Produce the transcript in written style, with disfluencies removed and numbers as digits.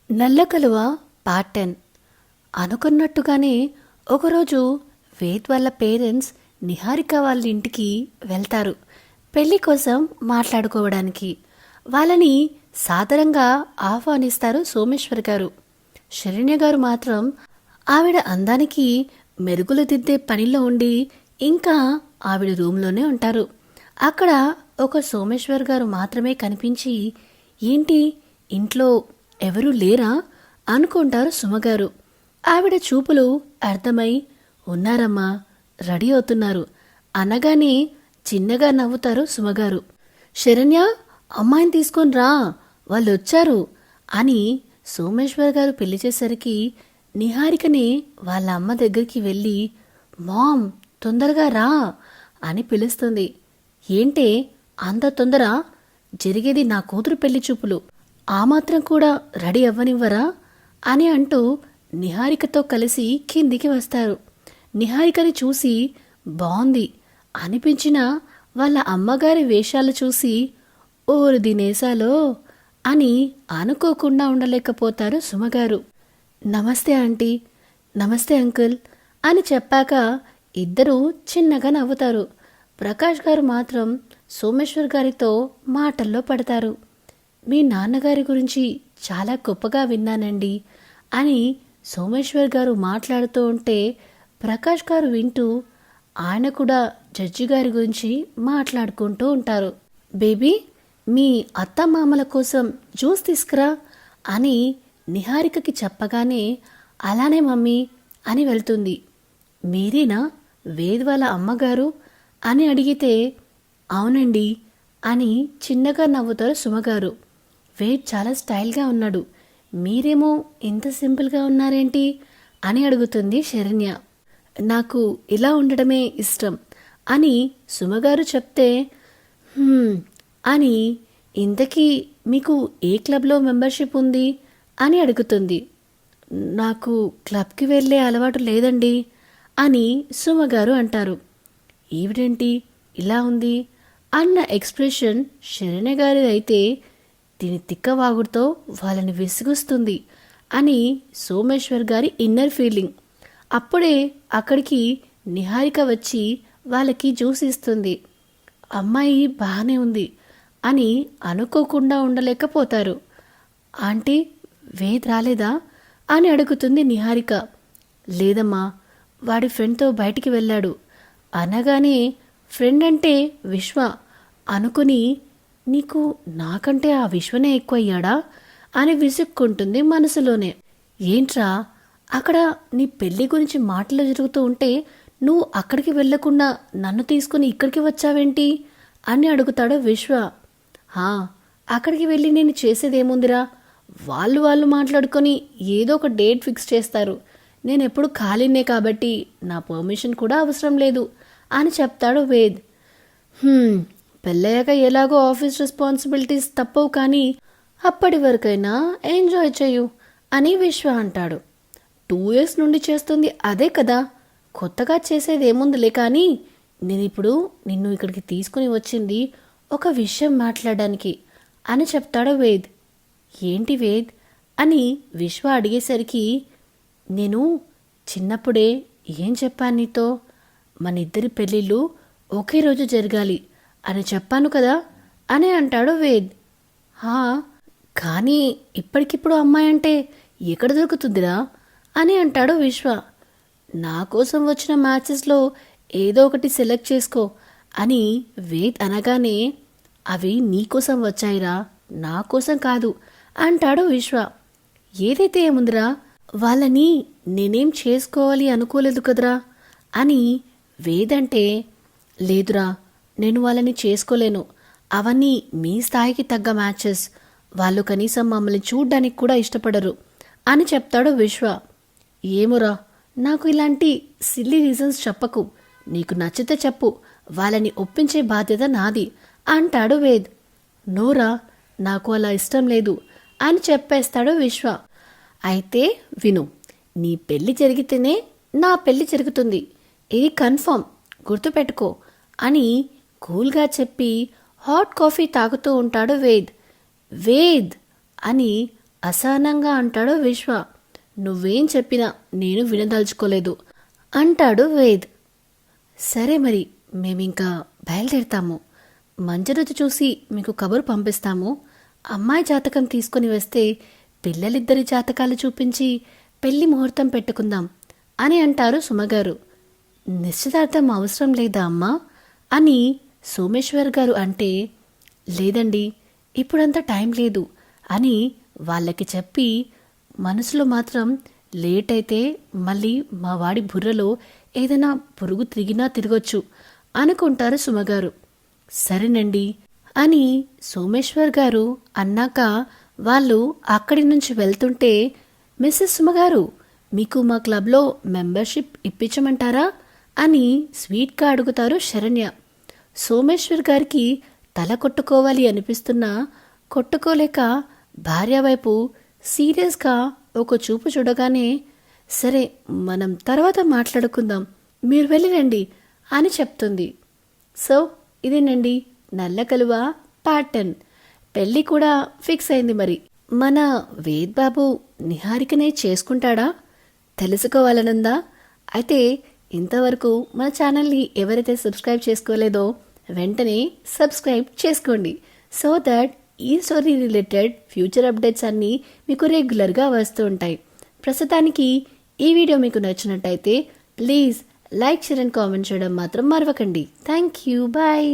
నల్ల కలువ పార్ట్ 10. అనుకున్నట్టుగానే ఒకరోజు వేద్ వాళ్ళ పేరెంట్స్ నిహారిక వాళ్ళ ఇంటికి వెళ్తారు పెళ్లి కోసం మాట్లాడుకోవడానికి. వాళ్ళని సాదరంగా ఆహ్వానిస్తారు సోమేశ్వర్ గారు. శరణ్య గారు మాత్రం ఆవిడ అందానికి మెరుగులు దిద్దే పనిలో ఉండి ఇంకా ఆవిడ రూమ్లోనే ఉంటారు. అక్కడ ఒక సోమేశ్వర్ గారు మాత్రమే కనిపించి, ఏంటి ఇంట్లో ఎవరూ లేరా అనుకుంటారు సుమగారు. ఆవిడ చూపులు అర్థమై, ఉన్నారమ్మా, రెడీ అవుతున్నారు అనగానే చిన్నగా నవ్వుతారు సుమగారు. శరణ్య, అమ్మాయిని తీసుకొని రా, వాళ్ళు వచ్చారు అని సోమేశ్వర్ గారు పిలిచేసరికి నిహారికని వాళ్ళ అమ్మ దగ్గరికి వెళ్ళి, మామ్, తొందరగా రా అని పిలుస్తుంది. ఏంటే అంత తొందర? జరిగేది నా కూతురు పెళ్లి చూపులు, ఆ మాత్రం కూడా రెడీ అవ్వనివ్వరా అని అంటూ నిహారికతో కలిసి కిందికి వస్తారు. నిహారికని చూసి బాగుంది అనిపించిన వాళ్ళ అమ్మగారి వేషాలు చూసి, ఓరు దినేశాలో అని అనుకోకుండా ఉండలేకపోతారు సుమగారు. నమస్తే ఆంటీ, నమస్తే అంకుల్ అని చెప్పాక ఇద్దరూ చిన్నగా నవ్వుతారు. ప్రకాష్ గారు మాత్రం సోమేశ్వర్ గారితో మాటల్లో పడతారు. మీ నాన్నగారి గురించి చాలా గొప్పగా విన్నానండి అని సోమేశ్వర్ గారు మాట్లాడుతూ ఉంటే ప్రకాష్ గారు వింటూ ఆయన కూడా జడ్జి గారి గురించి మాట్లాడుకుంటూ ఉంటారు. బేబీ, మీ అత్తమామల కోసం జ్యూస్ తీసుకురా అని నిహారికకి చెప్పగానే అలానే మమ్మీ అని వెళ్తుంది. మీరేనా వేద్ వాళ్ళ అమ్మగారు అని అడిగితే అవునండి అని చిన్నగా నవ్వుతారు సుమగారు. వేద్ చాలా స్టైల్గా ఉన్నాడు, మీరేమో ఇంత సింపుల్గా ఉన్నారేంటి అని అడుగుతుంది శరణ్య. నాకు ఇలా ఉండడమే ఇష్టం అని సుమగారు చెప్తే, అని ఇంతకీ మీకు ఏ క్లబ్లో మెంబర్షిప్ ఉంది అని అడుగుతుంది. నాకు క్లబ్కి వెళ్ళే అలవాటు లేదండి అని సుమగారు అంటారు. ఈవిడేంటి ఇలా ఉంది అన్న ఎక్స్ప్రెషన్ శరణ్య గారి అయితే, దీని తిక్కవాగుడుతో వాళ్ళని విసుగుస్తుంది అని సోమేశ్వర్ గారి ఇన్నర్ ఫీలింగ్. అప్పుడే అక్కడికి నిహారిక వచ్చి వాళ్ళకి జ్యూస్ ఇస్తుంది. అమ్మాయి బాగానే ఉంది అని అనుకోకుండా ఉండలేకపోతారు. ఆంటీ, వేద్ రాలేదా అని అడుగుతుంది నిహారిక. లేదమ్మా, వాడి ఫ్రెండ్తో బయటికి వెళ్ళాడు అనగానే ఫ్రెండ్ అంటే విశ్వ అనుకుని, నీకు నాకంటే ఆ విశ్వనే ఎక్కువయ్యాడా అని విసుక్కుంటుంది మనసులోనే. ఏంట్రా, అక్కడ నీ పెళ్లి గురించి మాటలు జరుగుతూ ఉంటే నువ్వు అక్కడికి వెళ్లకుండా నన్ను తీసుకుని ఇక్కడికి వచ్చావేంటి అని అడుగుతాడు విశ్వ. అక్కడికి వెళ్ళి నేను చేసేదేముందిరా, వాళ్ళు మాట్లాడుకొని ఏదో ఒక డేట్ ఫిక్స్ చేస్తారు. నేనెప్పుడు ఖాళీనే కాబట్టి నా పర్మిషన్ కూడా అవసరం లేదు అని చెప్తాడు వేద్. పెళ్ళయ్యాక ఎలాగో ఆఫీస్ రెస్పాన్సిబిలిటీస్ తప్పవు, కానీ అప్పటి వరకైనా ఎంజాయ్ చేయు అని విశ్వ అంటాడు. 2 years నుండి చేస్తుంది అదే కదా, కొత్తగా చేసేదేముందిలే. కానీ నేనిప్పుడు నిన్ను ఇక్కడికి తీసుకుని వచ్చింది ఒక విషయం మాట్లాడడానికి అని చెప్తాడు వేద్. ఏంటి వేద్ అని విశ్వ అడిగేసరికి, నేను చిన్నప్పుడే ఏం చెప్పాను నీతో, మన ఇద్దరి పెళ్ళిళ్ళు ఒకే రోజు జరగాలి అని చెప్పాను కదా అని అంటాడు వేద్. కానీ ఇప్పటికిప్పుడు అమ్మాయి అంటే ఎక్కడ దొరుకుతుందిరా అని అంటాడు విశ్వ. నా కోసం వచ్చిన మ్యాచెస్లో ఏదో ఒకటి సెలెక్ట్ చేసుకో అని వేద్ అనగానే, అవి నీకోసం వచ్చాయిరా, నా కోసం కాదు అంటాడు విశ్వ. ఏదైతే ఏముందిరా, వాళ్ళని నేనేం చేసుకోవాలి అనుకోలేదు కదరా అని వేదంటే, లేదురా, నేను వాళ్ళని చేసుకోలేను, అవన్నీ మీ స్థాయికి తగ్గ మ్యాచెస్, వాళ్ళు కనీసం మమ్మల్ని చూడ్డానికి కూడా ఇష్టపడరు అని చెప్తాడు విశ్వ. ఏమోరా, నాకు ఇలాంటి సిల్లీ రీజన్స్ చెప్పకు, నీకు నచ్చితే చెప్పు, వాళ్ళని ఒప్పించే బాధ్యత నాది అంటాడు వేద్. నోరా, నాకు అలా ఇష్టం లేదు అని చెప్పేస్తాడు విశ్వ. అయితే విను, నీ పెళ్లి జరిగితేనే నా పెళ్లి జరుగుతుంది, ఇది కన్ఫర్మ్, గుర్తుపెట్టుకో అని కూల్గా చెప్పి హాట్ కాఫీ తాగుతూ ఉంటాడు వేద్. వేద్ అని అసహనంగా అంటాడు విశ్వ. నువ్వేం చెప్పినా నేను వినదలుచుకోలేదు అంటాడు వేద్. సరే మరి మేమింకా బయలుదేరుతాము. మంచి రోజు చూసి మీకు కబురు పంపిస్తాము. అమ్మాయి జాతకం తీసుకుని వస్తే పిల్లలిద్దరి జాతకాలు చూపించి పెళ్లి ముహూర్తం పెట్టుకుందాం అని అంటారు సుమగారు. నిశ్చితార్థం అవసరం లేదా అమ్మా అని సోమేశ్వర్ గారు అంటే, లేదండి ఇప్పుడంతా టైం లేదు అని వాళ్ళకి చెప్పి మనసులో మాత్రం లేట్ అయితే మళ్ళీ మా వాడి బుర్రలో ఏదైనా పురుగు తిరిగినా తిరగొచ్చు అనుకుంటారు సుమగారు. సరేనండి అని సోమేశ్వర్ గారు అన్నాక వాళ్ళు అక్కడి నుంచి వెళ్తుంటే, మిస్సెస్ సుమగారు మీకు మా క్లబ్లో మెంబర్షిప్ ఇప్పించమంటారా అని స్వీట్గా అడుగుతారు శరణ్య. సోమేశ్వర్ గారికి తల కొట్టుకోవాలి అనిపిస్తున్నా కొట్టుకోలేక భార్య వైపు సీరియస్గా ఒక చూపు చూడగానే, సరే మనం తర్వాత మాట్లాడుకుందాం, మీరు వెళ్ళిరండి అని చెప్తుంది. సో ఇదేనండి నల్ల కలువ పార్ట్ 10. పెళ్ళి కూడా ఫిక్స్ అయింది. మరి మన వేద్ బాబు నిహారికనే చేసుకుంటాడా తెలుసుకోవాలనుందా? అయితే ఇంతవరకు మన ఛానల్ని ఎవరైతే సబ్స్క్రైబ్ చేసుకోలేదో వెంటనే సబ్స్క్రైబ్ చేసుకోండి, సో దట్ ఈ స్టోరీ రిలేటెడ్ ఫ్యూచర్ అప్డేట్స్ అన్నీ మీకు రెగ్యులర్గా వస్తూ ఉంటాయి. ప్రస్తుతానికి ఈ వీడియో మీకు నచ్చినట్టయితే please like, share and comment చేయడం మాత్రం మరవకండి. Thank you, bye.